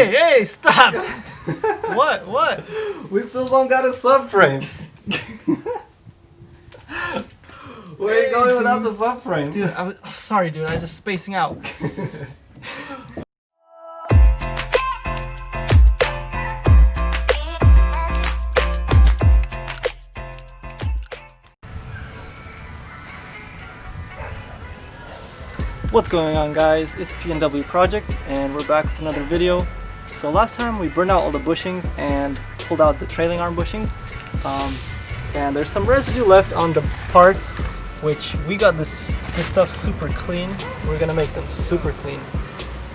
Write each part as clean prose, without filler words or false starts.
Hey, stop! What? We still don't got a subframe. Where are you going without the subframe? Dude, I'm sorry, dude. I'm just spacing out. What's going on, guys? It's BMW Project, and we're back with another video. So last time we burned out all the bushings and pulled out the trailing arm bushings, and there's some residue left on the parts, which we got this stuff super clean. We're gonna make them super clean.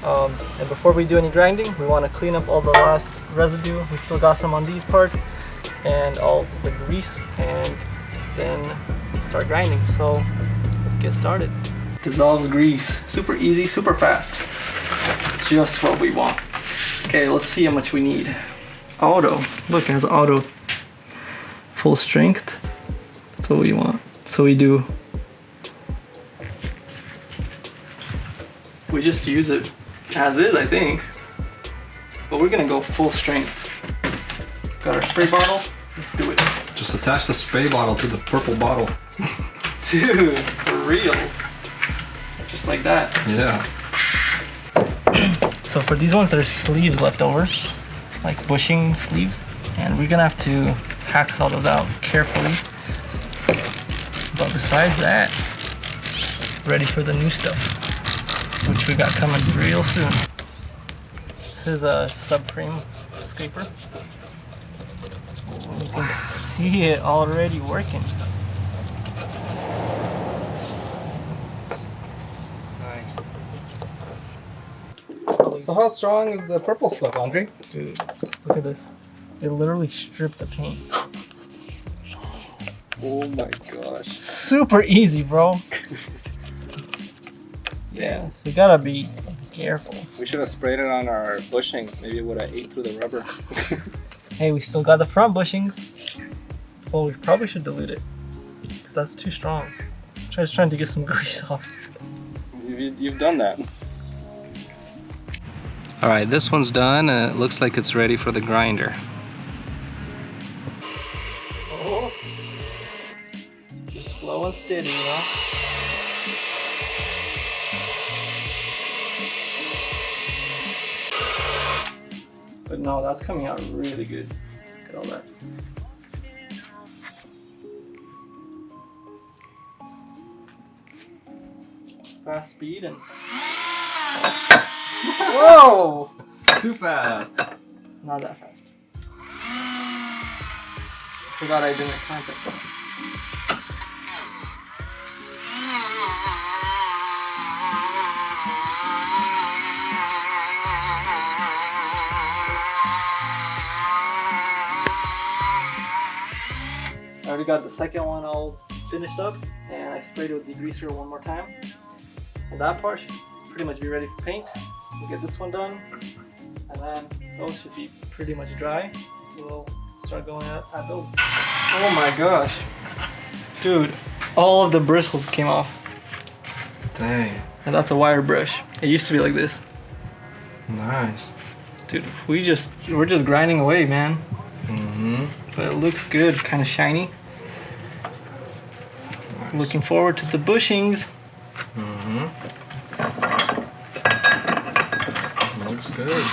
And before we do any grinding, we want to clean up all the last residue. We still got some on these parts and all the grease, and then start grinding. So let's get started. Dissolves grease. Super easy, super fast. Just what we want. Okay, let's see how much we need. Auto. Look, it has auto. Full strength. That's what we want. So we do. We just use it as is, I think. But we're gonna go full strength. Got our spray bottle. Let's do it. Just attach the spray bottle to the purple bottle. Dude, for real. Just like that. Yeah. So for these ones, there's sleeves left over, like bushing sleeves, and we're gonna have to hacksaw those out carefully. But besides that, ready for the new stuff, which we got coming real soon. This is a subframe scraper. You can see it already working. Nice. So how strong is the purple stuff, Andre? Dude, look at this. It literally stripped the paint. Oh my gosh. Super easy, bro. Yeah, so we gotta be careful. We should have sprayed it on our bushings. Maybe it would have ate through the rubber. Hey, we still got the front bushings. Well, we probably should dilute it, because that's too strong. I'm just trying to get some grease off. You've done that. All right, this one's done and it looks like it's ready for the grinder. Oh. Just slow and steady, you know? But no, that's coming out really good. Look at all that. Fast speed and... Whoa! Too fast. Not that fast. Forgot I didn't clamp it. I already got the second one all finished up, and I sprayed it with degreaser one more time. And that part should pretty much be ready for paint. We'll get this one done, and then those should be pretty much dry. We'll start going at those. Oh my gosh. Dude, all of the bristles came off. Dang. And that's a wire brush. It used to be like this. Nice. Dude, we're just grinding away, man. Mm-hmm. But it looks good, kind of shiny. Nice. Looking forward to the bushings. Mm-hmm. Looks good.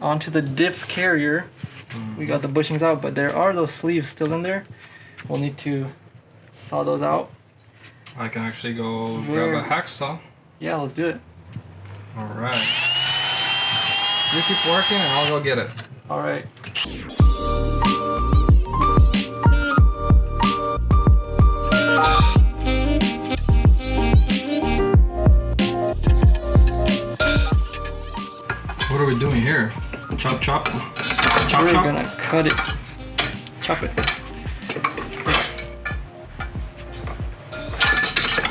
Onto the diff carrier. We got the bushings out, but there are those sleeves still in there. We'll need to saw those out. I can actually go grab a hacksaw. Yeah, let's do it. All right. You keep working and I'll go get it. All right. What are we doing here? Chop, chop. Chop, We're chop. gonna cut it. Chop it.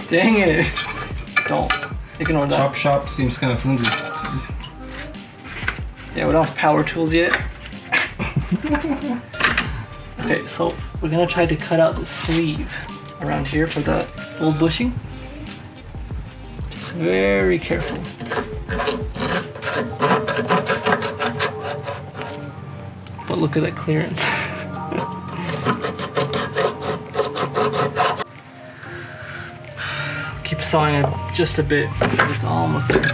Dang it. Don't. Ignore that. Chop, chop seems kind of flimsy. Yeah, we don't have power tools yet. Okay, so we're gonna try to cut out the sleeve around here for the old bushing. Just very careful. But look at that clearance. Keep sawing it just a bit. It's almost there.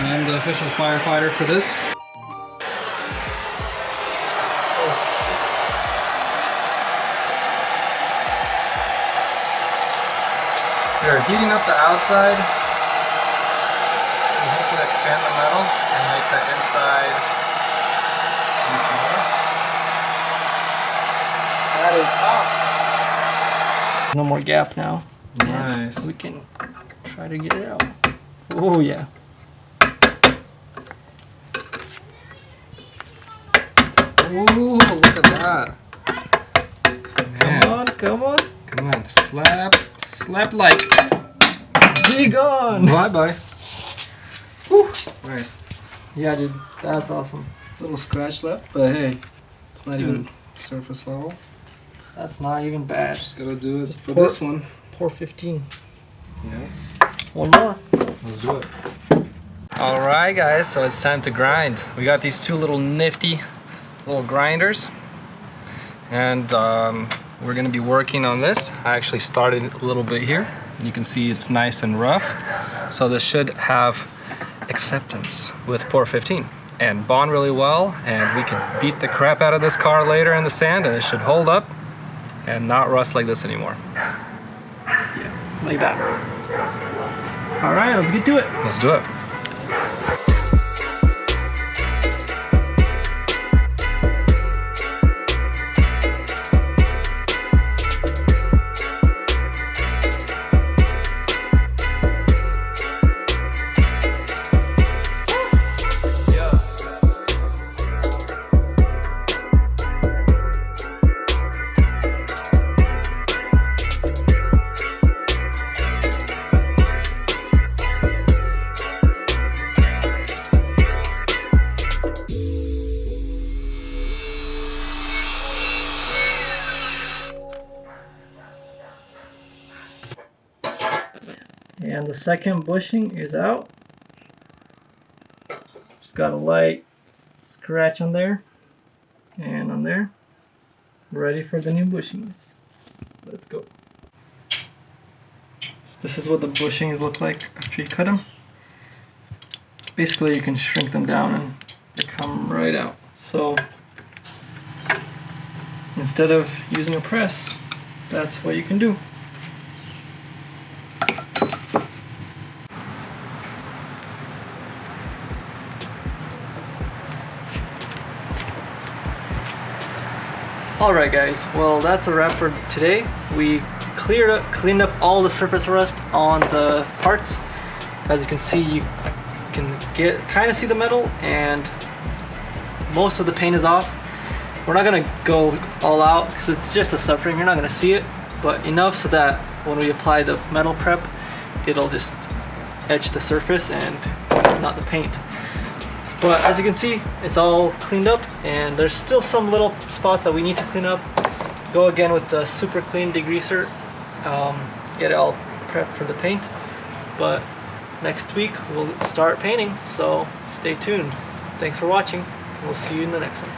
I'm the official firefighter for this. We're heating up the outside to hopefully expand the metal and make the inside smaller. That is up. No more gap now. Nice. And we can try to get it out. Oh yeah. Ooh, look at that. Man. Come on, come on. Come on, slap like. Be gone. Bye bye. Woo. Nice. Yeah, dude, that's awesome. Little scratch left, but hey, it's not even surface level. That's not even bad. Just gotta do it Just for pour- this one. Pour 15. Yeah. One more. Let's do it. All right, guys. So it's time to grind. We got these two little nifty little grinders, and we're gonna be working on this. I actually started a little bit here. You can see it's nice and rough, so this should have acceptance with pour 15 and bond really well, and we can beat the crap out of this car later in the sand, and it should hold up and not rust like this anymore. Yeah, like that. All right, let's get to it. Let's do it. And the second bushing is out. Just got a light scratch on there and on there. Ready for the new bushings. Let's go. This is what the bushings look like after you cut them. Basically, you can shrink them down and they come right out. So instead of using a press, that's what you can do. Alright guys, well that's a wrap for today. We cleaned up all the surface rust on the parts. As you can see, you can kind of see the metal, and most of the paint is off. We're not gonna go all out because it's just a subframe. You're not gonna see it, but enough so that when we apply the metal prep, it'll just etch the surface and not the paint. But as you can see, it's all cleaned up, and there's still some little spots that we need to clean up. Go again with the super clean degreaser, get it all prepped for the paint. But next week we'll start painting, so stay tuned. Thanks for watching. We'll see you in the next one.